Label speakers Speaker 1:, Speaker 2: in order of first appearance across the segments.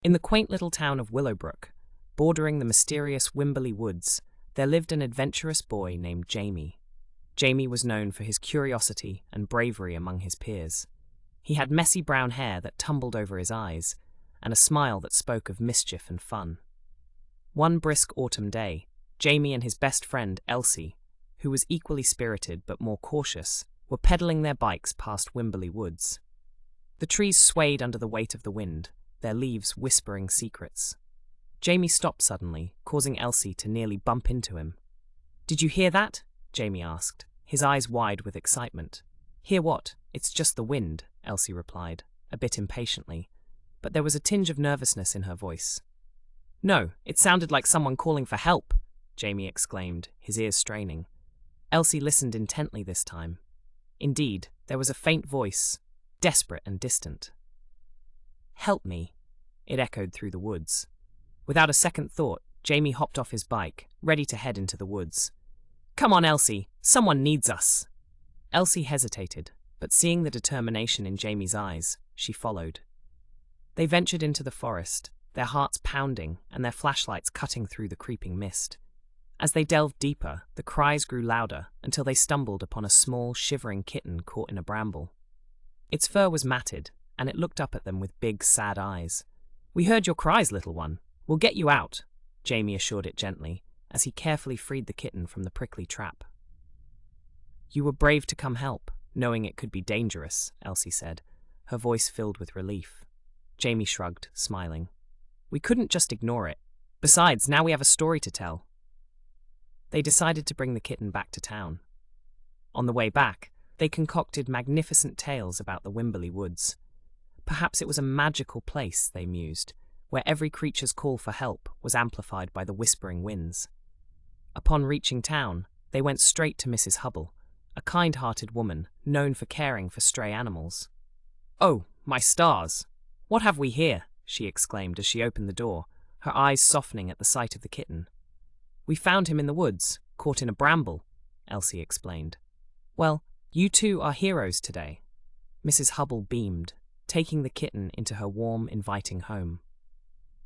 Speaker 1: In the quaint little town of Willowbrook, bordering the mysterious Whimberly woods, there lived an adventurous boy named Jamie. Jamie was known for his curiosity and bravery among his peers. He had messy brown hair that tumbled over his eyes, and a smile that spoke of mischief and fun. One brisk autumn day, Jamie and his best friend Elsie, who was equally spirited but more cautious, were pedaling their bikes past Whimberly woods. The trees swayed under the weight of the wind, their leaves whispering secrets. Jamie stopped suddenly, causing Elsie to nearly bump into him. "Did you hear that?" Jamie asked, his eyes wide with excitement. "Hear what? It's just the wind," Elsie replied, a bit impatiently, but there was a tinge of nervousness in her voice. "No, it sounded like someone calling for help," Jamie exclaimed, his ears straining. Elsie listened intently this time. Indeed, there was a faint voice, desperate and distant. "Help me," it echoed through the woods. Without a second thought, Jamie hopped off his bike, ready to head into the woods. "Come on, Elsie, someone needs us." Elsie hesitated, but seeing the determination in Jamie's eyes, she followed. They ventured into the forest, their hearts pounding and their flashlights cutting through the creeping mist. As they delved deeper, the cries grew louder until they stumbled upon a small, shivering kitten caught in a bramble. Its fur was matted, and it looked up at them with big, sad eyes. "We heard your cries, little one. We'll get you out," Jamie assured it gently, as he carefully freed the kitten from the prickly trap. "You were brave to come help, knowing it could be dangerous," Elsie said, her voice filled with relief. Jamie shrugged, smiling. "We couldn't just ignore it. Besides, now we have a story to tell." They decided to bring the kitten back to town. On the way back, they concocted magnificent tales about the Whimberly woods. Perhaps it was a magical place, they mused, where every creature's call for help was amplified by the whispering winds. Upon reaching town, they went straight to Mrs. Hubble, a kind-hearted woman known for caring for stray animals. "Oh, my stars! What have we here?" she exclaimed as she opened the door, her eyes softening at the sight of the kitten. "We found him in the woods, caught in a bramble," Elsie explained. "Well, you two are heroes today." Mrs. Hubble beamed, taking the kitten into her warm, inviting home.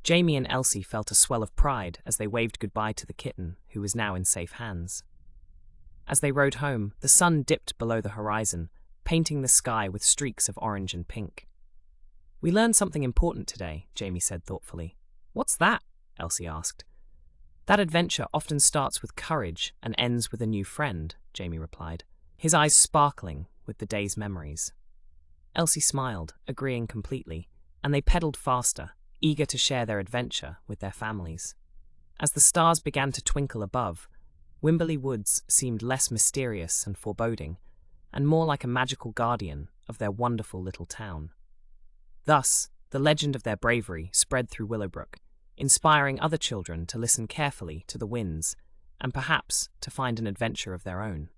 Speaker 1: Jamie and Elsie felt a swell of pride as they waved goodbye to the kitten, who was now in safe hands. As they rode home, the sun dipped below the horizon, painting the sky with streaks of orange and pink. "We learned something important today," Jamie said thoughtfully. "What's that?" Elsie asked. "That adventure often starts with courage and ends with a new friend," Jamie replied, his eyes sparkling with the day's memories. Elsie smiled, agreeing completely, and they pedaled faster, eager to share their adventure with their families. As the stars began to twinkle above, Whimberly Woods seemed less mysterious and foreboding, and more like a magical guardian of their wonderful little town. Thus, the legend of their bravery spread through Willowbrook, inspiring other children to listen carefully to the winds and perhaps to find an adventure of their own.